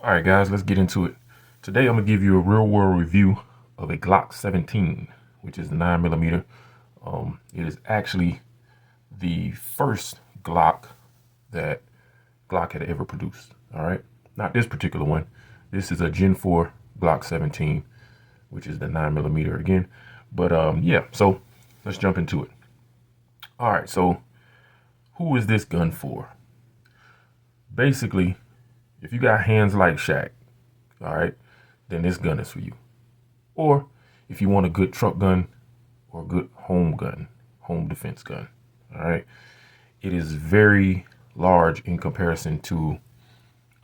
All right, guys, let's get into it. Today, I'm gonna give you a real-world review of a Glock 17, which is the 9mm. It is actually the first Glock that Glock had ever produced. All right, not this particular one. This is a Gen 4 Glock 17, which is the 9mm again. But yeah, so let's jump into it. All right, so who is this gun for? Basically, if you got hands like Shaq, all right, then this gun is for you. Or if you want a good truck gun or a good home gun, home defense gun, all right, it is very large in comparison to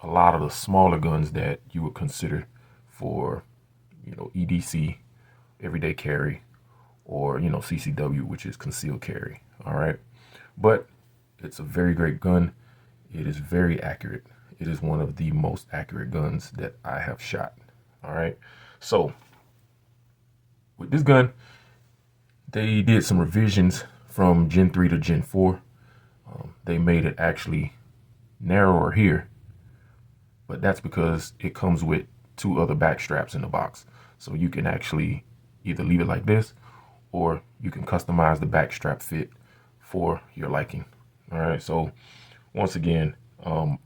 a lot of the smaller guns that you would consider for, EDC, everyday carry, or, CCW, which is concealed carry, all right. But it's a very great gun. It is very accurate. It is one of the most accurate guns that I have shot. All right. So with this gun, they did some revisions from Gen 3 to Gen 4. They made it actually narrower here, but that's because it comes with two other back straps in the box. So you can actually either leave it like this, or you can customize the back strap fit for your liking. All right. So once again,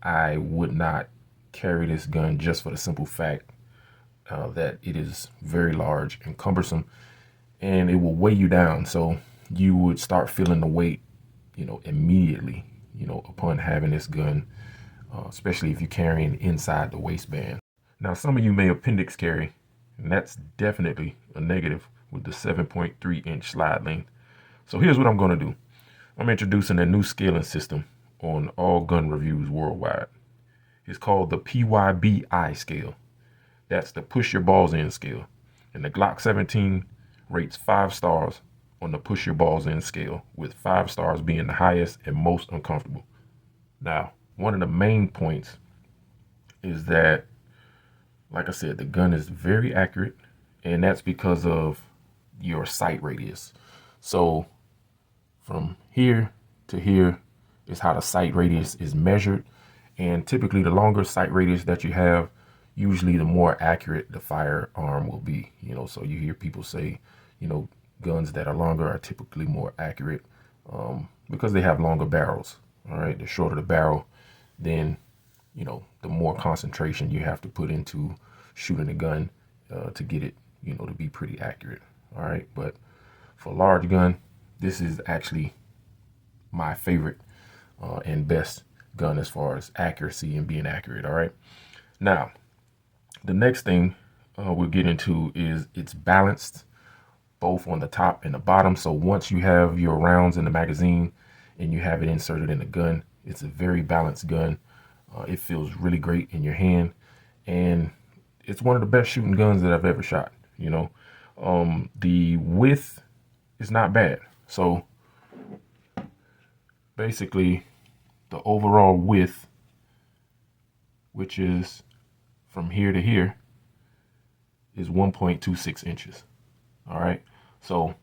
I would not carry this gun just for the simple fact that it is very large and cumbersome, and it will weigh you down. So you would start feeling the weight, immediately, upon having this gun, especially if you're carrying inside the waistband. Now, some of you may appendix carry, and that's definitely a negative with the 7.3-inch slide length. So here's what I'm going to do. I'm introducing a new scaling system on all gun reviews worldwide. It's called the P.Y.B.I scale. That's the push your balls in scale. And the Glock 17 rates 5 stars on the push your balls in scale, with 5 stars being the highest and most uncomfortable. Now, one of the main points is that, like I said, the gun is very accurate, and that's because of your sight radius. So from here to here is how the sight radius is measured. And typically the longer sight radius that you have, usually the more accurate the firearm will be. So you hear people say, guns that are longer are typically more accurate because they have longer barrels. All right, the shorter the barrel, then, the more concentration you have to put into shooting a gun to get it, to be pretty accurate. All right, but for a large gun, this is actually my favorite and best gun as far as accuracy and being accurate. All right. Now, the next thing we'll get into is it's balanced both on the top and the bottom. So once you have your rounds in the magazine and you have it inserted in the gun, it's a very balanced gun. It feels really great in your hand, and it's one of the best shooting guns that I've ever shot. The width is not bad. So basically, the overall width, which is from here to here, is 1.26 inches. All right. So,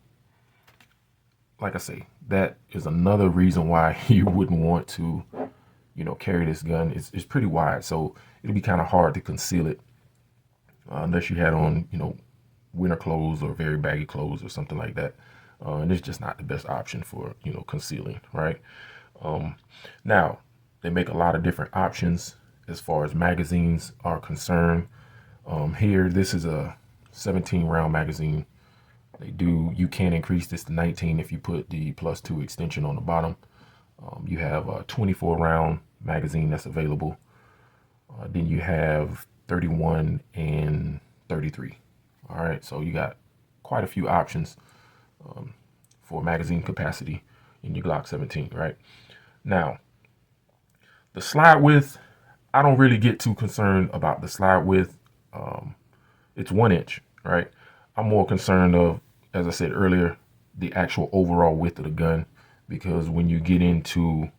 like I say, that is another reason why you wouldn't want to, carry this gun. It's pretty wide, so it'll be kind of hard to conceal it unless you had on, winter clothes or very baggy clothes or something like that. And it's just not the best option for, concealing, right? Now, they make a lot of different options as far as magazines are concerned. Here, this is a 17 round magazine. You can increase this to 19 if you put the +2 extension on the bottom. You have a 24 round magazine that's available. Then you have 31 and 33. All right, so you got quite a few options for magazine capacity in your Glock 17, right? Now, the slide width, I don't really get too concerned about the slide width. It's 1 inch, right? I'm more concerned of, as I said earlier, the actual overall width of the gun, because when you get into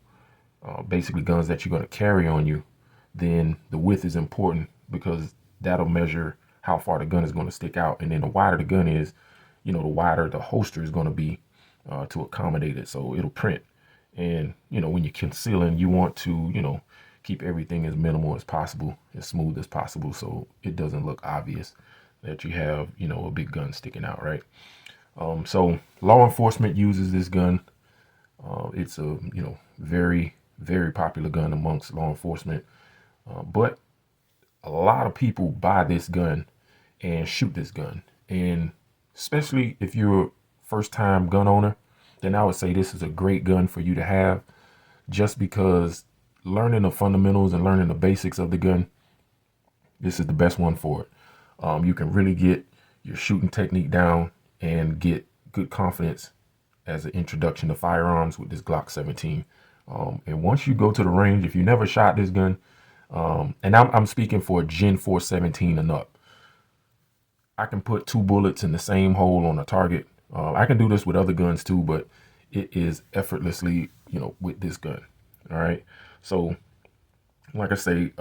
basically guns that you're going to carry on you, then the width is important because that'll measure how far the gun is going to stick out. And then the wider the gun is, the wider the holster is going to be to accommodate it. So it'll print. And, when you're concealing, you want to, keep everything as minimal as possible, as smooth as possible, so it doesn't look obvious that you have, you know, a big gun sticking out, right? So law enforcement uses this gun. It's a, you know, very, very popular gun amongst law enforcement. But a lot of people buy this gun and shoot this gun. And especially if you're a first time gun owner, then I would say this is a great gun for you to have, just because learning the fundamentals and learning the basics of the gun, this is the best one for it. You can really get your shooting technique down and get good confidence as an introduction to firearms with this Glock 17. And once you go to the range, if you never shot this gun, and I'm speaking for a Gen 4 17 and up, I can put 2 bullets in the same hole on a target. I can do this with other guns too, but it is effortlessly, you know, with this gun. All right. So like I say,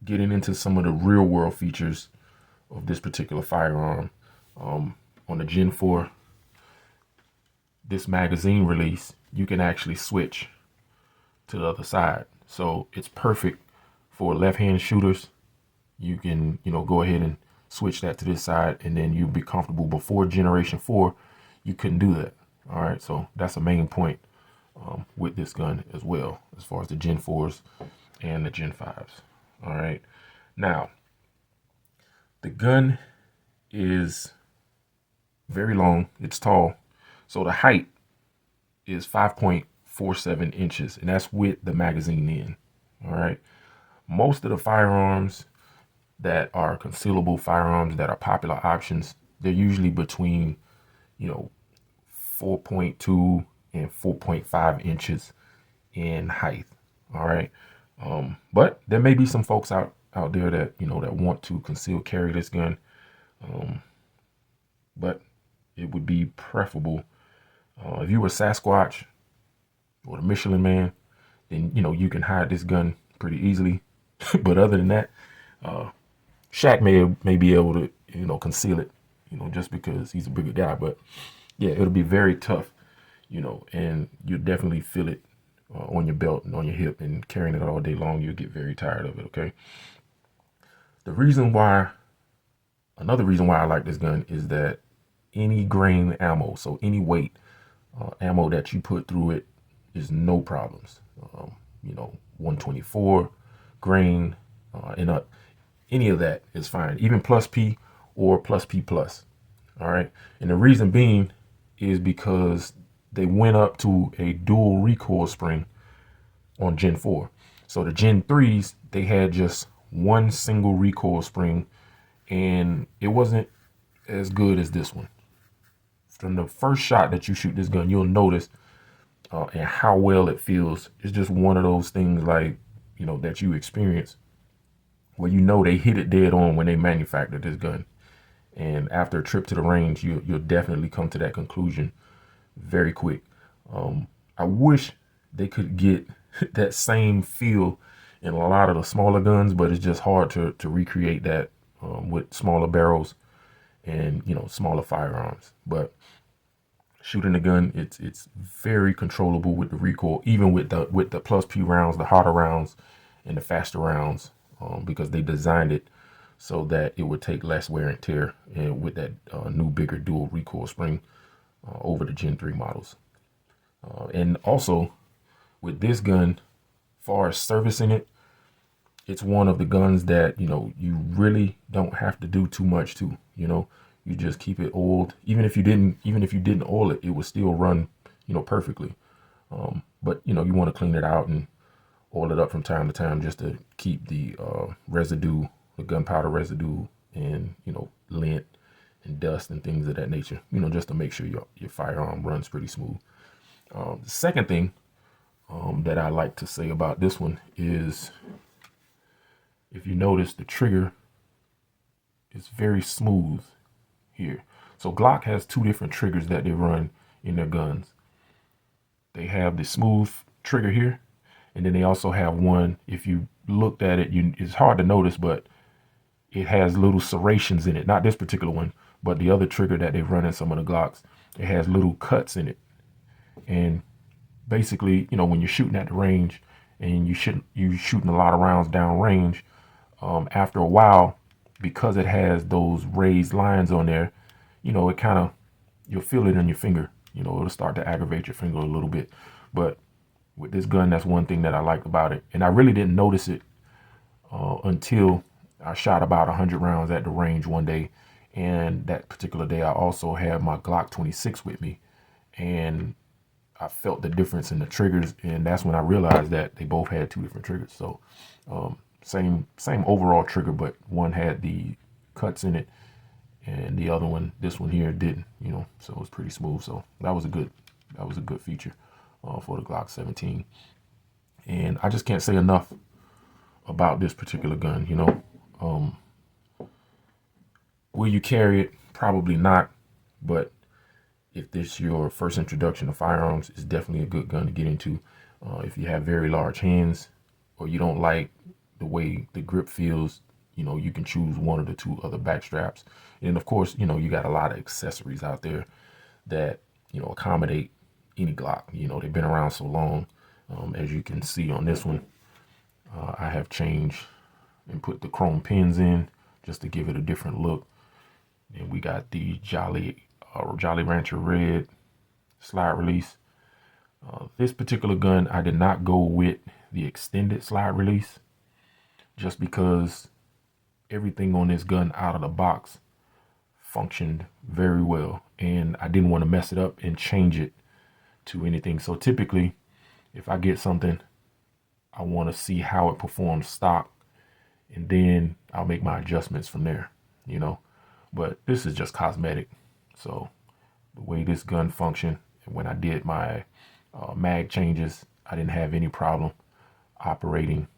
getting into some of the real world features of this particular firearm, on the Gen 4, this magazine release, you can actually switch to the other side. So it's perfect for left-hand shooters. You can, you know, go ahead and switch that to this side, and then you'll be comfortable. Before Generation 4, you couldn't do that. All right, so that's a main point with this gun as well, as far as the Gen 4s and the Gen 5s. All right, now the gun is very long. It's tall. So the height is 5.47 inches, and that's with the magazine in. All right. Most of the firearms that are concealable firearms that are popular options, they're usually between, you know, 4.2 and 4.5 inches in height. All right. But there may be some folks out there that, you know, that want to conceal carry this gun. But it would be preferable if you were Sasquatch or the Michelin Man, then, you know, you can hide this gun pretty easily. But other than that, Shaq may be able to, you know, conceal it, you know, just because he's a bigger guy. But yeah, it'll be very tough, you know, and you definitely feel it on your belt and on your hip, and carrying it all day long, you'll get very tired of it. Okay. Another reason why I like this gun is that any grain ammo, so any weight ammo that you put through it is no problems. You know, 124 grain and up, any of that is fine, even plus P or plus P plus. All right. And the reason being is because they went up to a dual recoil spring on Gen 4. So the Gen 3s, they had just one single recoil spring, and it wasn't as good as this one. From the first shot that you shoot this gun, you'll notice and how well it feels. It's just one of those things, like, you know, that you experience where, you know, they hit it dead on when they manufactured this gun. And after a trip to the range, you'll definitely come to that conclusion very quick. I wish they could get that same feel in a lot of the smaller guns, but it's just hard to recreate that with smaller barrels and, you know, smaller firearms. But shooting the gun, it's very controllable with the recoil, even with the plus P rounds, the harder rounds and the faster rounds, because they designed it so that it would take less wear and tear, and with that new bigger dual recoil spring over the Gen 3 models. And also with this gun, far as servicing it, it's one of the guns that, you know, you really don't have to do too much to. You know, you just keep it oiled. Even if you didn't oil it, it would still run, you know, perfectly. But, you know, you want to clean it out and oil it up from time to time, just to keep the residue, the gunpowder residue, and, you know, lint and dust and things of that nature, you know, just to make sure your firearm runs pretty smooth. The second thing that I like to say about this one is, if you notice, the trigger is very smooth here. So Glock has 2 different triggers that they run in their guns. They have the smooth trigger here, and then they also have one, if you looked at it, it's hard to notice, but it has little serrations in it. Not this particular one, but the other trigger that they run in some of the Glocks, it has little cuts in it. And basically, you know, when you're shooting at the range and you shooting a lot of rounds down range. After a while, because it has those raised lines on there, it kind of, you'll feel it in your finger. It'll start to aggravate your finger a little bit. But with this gun, that's one thing that I liked about it. And I really didn't notice it until I shot about 100 rounds at the range one day. And that particular day, I also had my Glock26 with me. And I felt the difference in the triggers. And that's when I realized that they both had two different triggers. So same overall trigger, but one had the cuts in it and the other one, this one here, didn't, so it was pretty smooth. So that was a good feature for the Glock17. And I just can't say enough about this particular gun. Will you carry it? Probably not. But if this is your first introduction to firearms, it's definitely a good gun to get into. If you have very large hands or you don't like the way the grip feels, you can choose one of the two other back straps. And of course, you got a lot of accessories out there that, accommodate any Glock. They've been around so long. As you can see on this one, I have changed and put the chrome pins in just to give it a different look. And we got the Jolly Rancher Red slide release. This particular gun, I did not go with the extended slide release just because everything on this gun out of the box functioned very well. And I didn't want to mess it up and change it to anything. So typically, if I get something, I want to see how it performs stock, and then I'll make my adjustments from there, But this is just cosmetic. So the way this gun functioned, when I did my mag changes, I didn't have any problem operating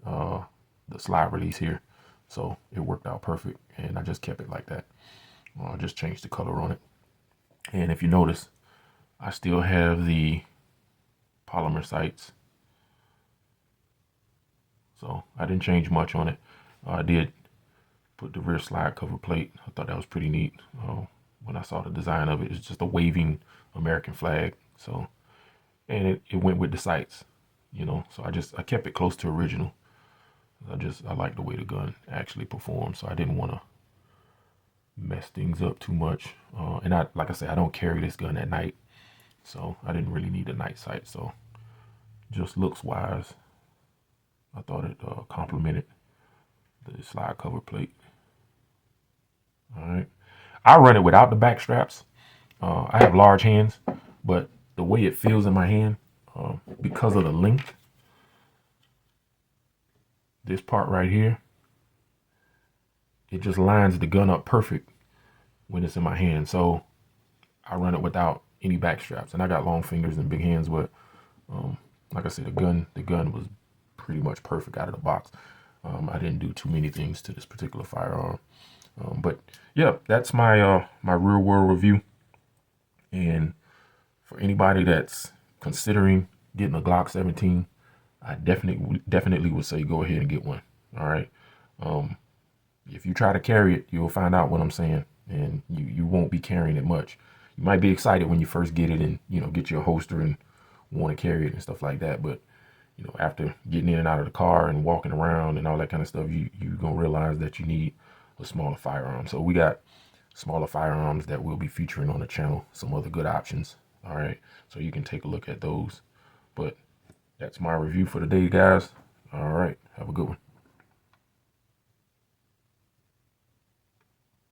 the slide release here. So it worked out perfect, and I just kept it like that. I just changed the color on it. And if you notice, I still have the polymer sights. So I didn't change much on it. I did put the rear slide cover plate. I thought that was pretty neat. When I saw the design of it, it's just a waving American flag. So, and it went with the sights, So I kept it close to original. I like the way the gun actually performs. So I didn't want to mess things up too much. And like I said, I don't carry this gun at night, so I didn't really need a night sight. So just looks wise, I thought it complemented the slide cover plate. All right, I run it without the back straps. I have large hands, but the way it feels in my hand, because of the length, this part right here, it just lines the gun up perfect when it's in my hand. So I run it without any back straps, and I got long fingers and big hands, but like I said, the gun was pretty much perfect out of the box. I didn't do too many things to this particular firearm. But yeah, that's my my real world review. And for anybody that's considering getting a Glock17, I definitely would say go ahead and get one. All right. If you try to carry it, you'll find out what I'm saying, and you won't be carrying it much. You might be excited when you first get it and get your holster and want to carry it and stuff like that, but after getting in and out of the car and walking around and all that kind of stuff, you're gonna realize that you need a smaller firearm. So we got smaller firearms that we'll be featuring on the channel, some other good options. All right, so you can take a look at those. But that's my review for today, guys. All right, have a good one.